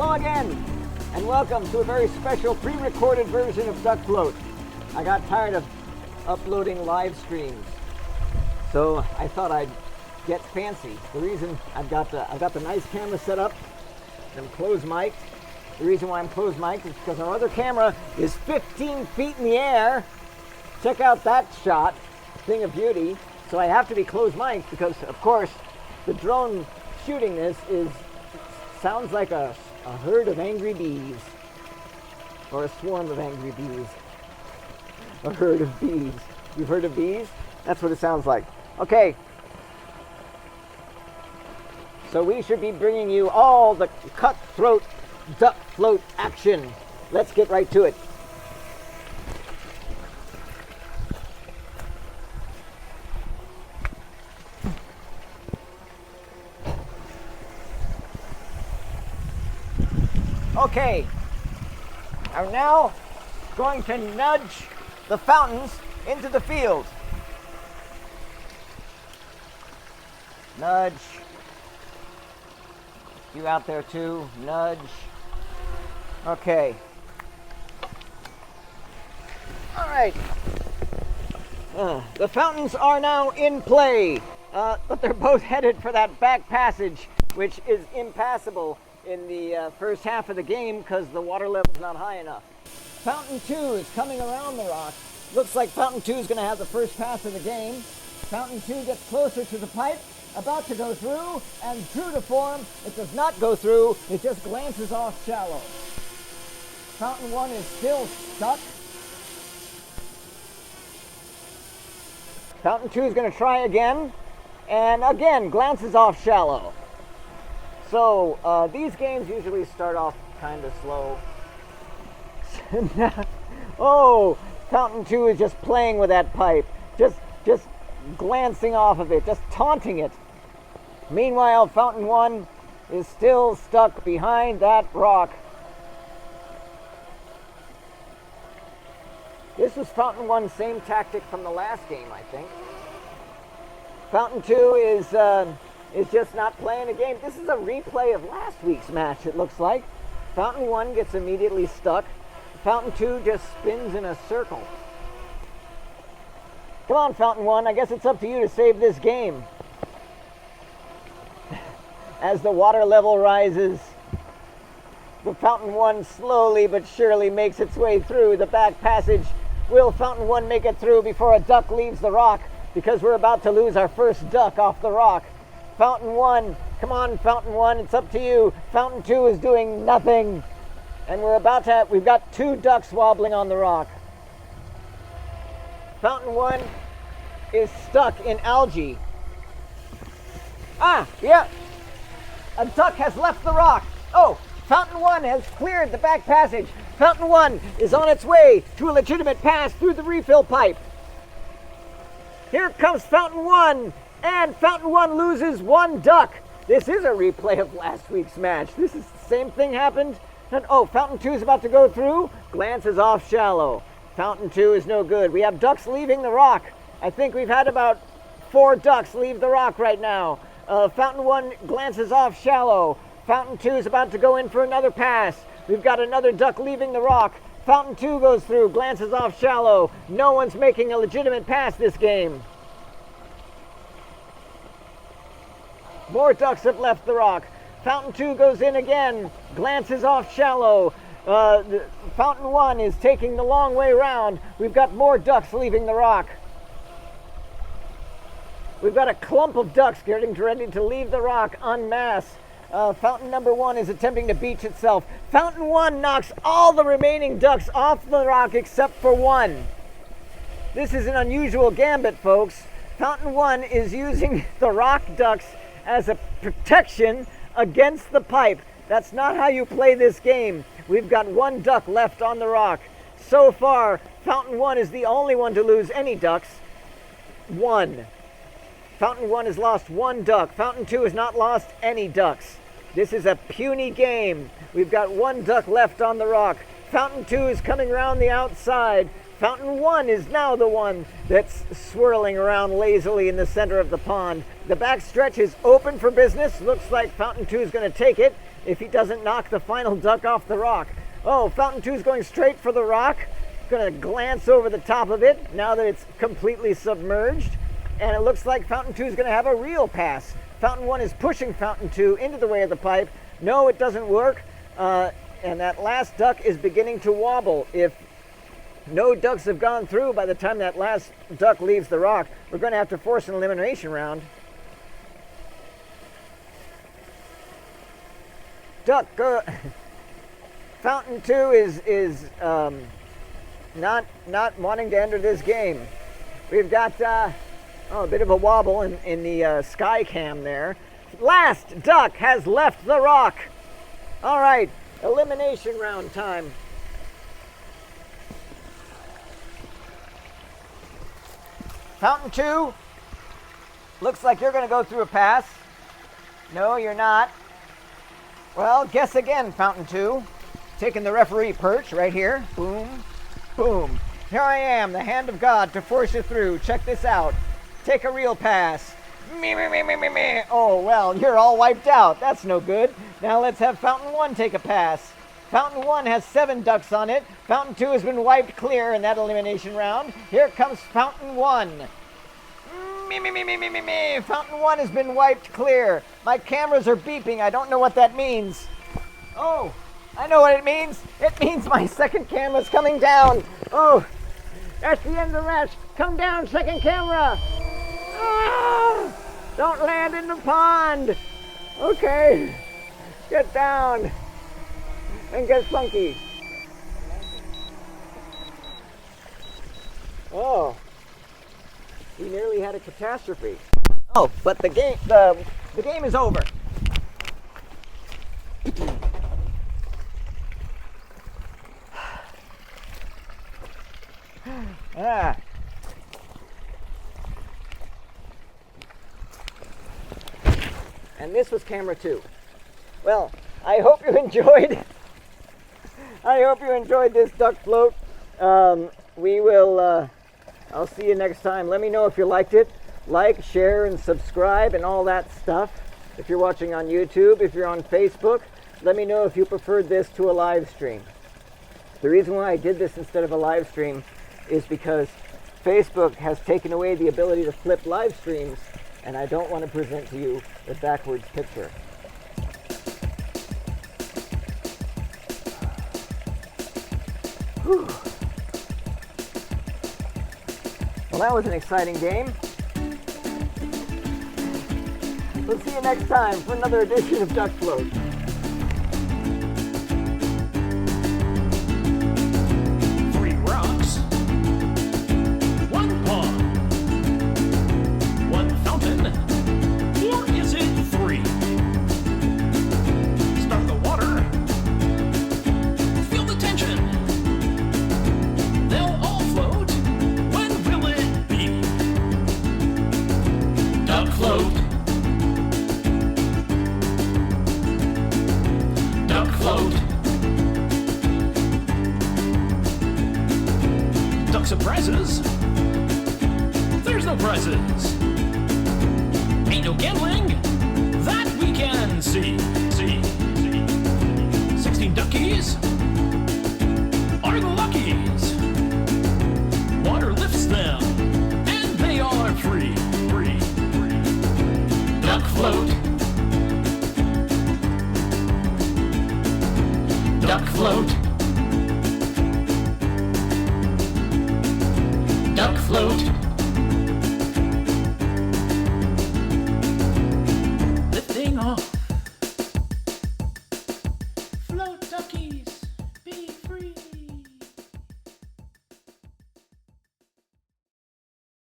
Hello again, and welcome to a very special pre-recorded version of Duckfloat. I got tired of uploading live streams, so I thought I'd get fancy. The reason I've got the nice camera set up, and I'm closed mic'd. The reason why I'm closed mic'd is because our other camera is 15 feet in the air. Check out that shot, thing of beauty. So I have to be closed mic'd because, of course, the drone shooting this sounds like a herd of angry bees, or a swarm of angry bees. A herd of bees. You've heard of bees? That's what it sounds like. Okay. So we should be bringing you all the cutthroat Duckfloat action. Let's get right to it. Okay, I'm now going to nudge the fountains into the field. Nudge. You out there too, nudge. Okay. All right. The fountains are now in play, but they're both headed for that back passage, which is impassable in the first half of the game because the water level's not high enough. Fountain 2 is coming around the rock. Looks like Fountain 2 is going to have the first pass of the game. Fountain 2 gets closer to the pipe, about to go through, and true to form, it does not go through, it just glances off shallow. Fountain 1 is still stuck. Fountain 2 is going to try again, and again glances off shallow. So these games usually start off kind of slow. Oh, Fountain 2 is just playing with that pipe, just glancing off of it, just taunting it. Meanwhile, Fountain 1 is still stuck behind that rock. This was Fountain 1's same tactic from the last game, I think. Fountain 2 is just not playing a game. This is a replay of last week's match, it looks like. Fountain 1 gets immediately stuck. Fountain 2 just spins in a circle. Come on, Fountain 1, I guess it's up to you to save this game. As the water level rises, the Fountain 1 slowly but surely makes its way through the back passage. Will Fountain 1 make it through before a duck leaves the rock? Because we're about to lose our first duck off the rock. Fountain 1, come on, Fountain 1, it's up to you. Fountain 2 is doing nothing. And we've got 2 ducks wobbling on the rock. Fountain 1 is stuck in algae. Yeah. A duck has left the rock. Oh, Fountain 1 has cleared the back passage. Fountain 1 is on its way to a legitimate pass through the refill pipe. Here comes Fountain 1, and Fountain 1 loses 1 duck. This is a replay of last week's match. This is the same thing happened. And Fountain 2 is about to go through, glances off shallow. Fountain 2 is no good. We have ducks leaving the rock. I think we've had about 4 ducks leave the rock right now. Fountain 1 glances off shallow. Fountain 2 is about to go in for another pass. We've got another duck leaving the rock. Fountain 2 goes through, glances off shallow. No one's making a legitimate pass this game. More ducks have left the rock. Fountain 2 goes in again, glances off shallow. Fountain 1 is taking the long way round. We've got more ducks leaving the rock. We've got a clump of ducks getting ready to leave the rock en masse. Fountain number 1 is attempting to beach itself. Fountain 1 knocks all the remaining ducks off the rock except for 1. This is an unusual gambit, folks. Fountain 1 is using the rock ducks as a protection against the pipe. That's not how you play this game. We've got 1 duck left on the rock. So far, Fountain 1 is the only one to lose any ducks. 1. Fountain 1 has lost 1 duck. Fountain 2 has not lost any ducks. This is a puny game. We've got 1 duck left on the rock. Fountain 2 is coming around the outside. Fountain 1 is now the one that's swirling around lazily in the center of the pond. The back stretch is open for business. Looks like Fountain 2 is going to take it if he doesn't knock the final duck off the rock. Oh, Fountain 2 is going straight for the rock. Going to glance over the top of it now that it's completely submerged. And it looks like Fountain 2 is going to have a real pass. Fountain 1 is pushing Fountain 2 into the way of the pipe. No, it doesn't work. And that last duck is beginning to wobble. If no ducks have gone through by the time that last duck leaves the rock, we're going to have to force an elimination round. Duck, Fountain 2 is not wanting to enter this game. We've got a bit of a wobble in the sky cam there. Last duck has left the rock. All right, elimination round time. Fountain 2, looks like you're going to go through a pass. No, you're not. Well, guess again, Fountain 2. Taking the referee perch right here. Boom, boom. Here I am, the hand of God to force you through. Check this out. Take a real pass. Me. Oh, well, you're all wiped out. That's no good. Now let's have Fountain 1 take a pass. Fountain 1 has 7 ducks on it. Fountain 2 has been wiped clear in that elimination round. Here comes Fountain 1. Me. Fountain 1 has been wiped clear. My cameras are beeping. I don't know what that means. Oh, I know what it means. It means my second camera's coming down. Oh, that's the end of the match. Come down, second camera. Ah, don't land in the pond. Okay, get down and get funky. Oh, we nearly had a catastrophe. Oh, but the game is over. Ah. And this was camera 2. Well, I hope you enjoyed. I hope you enjoyed this duck float. We will. I'll see you next time. Let me know if you liked it. Like, share, and subscribe, and all that stuff. If you're watching on YouTube, if you're on Facebook, let me know if you preferred this to a live stream. The reason why I did this instead of a live stream is because Facebook has taken away the ability to flip live streams, and I don't want to present to you a backwards picture. Whew. Well, that was an exciting game. We'll see you next time for another edition of Duckfloat. Duck surprises. There's no prizes. Ain't no gambling that we can see. 16 duckies are the luckies. Water lifts them and they are free. Duck float. Duck float. Duck float.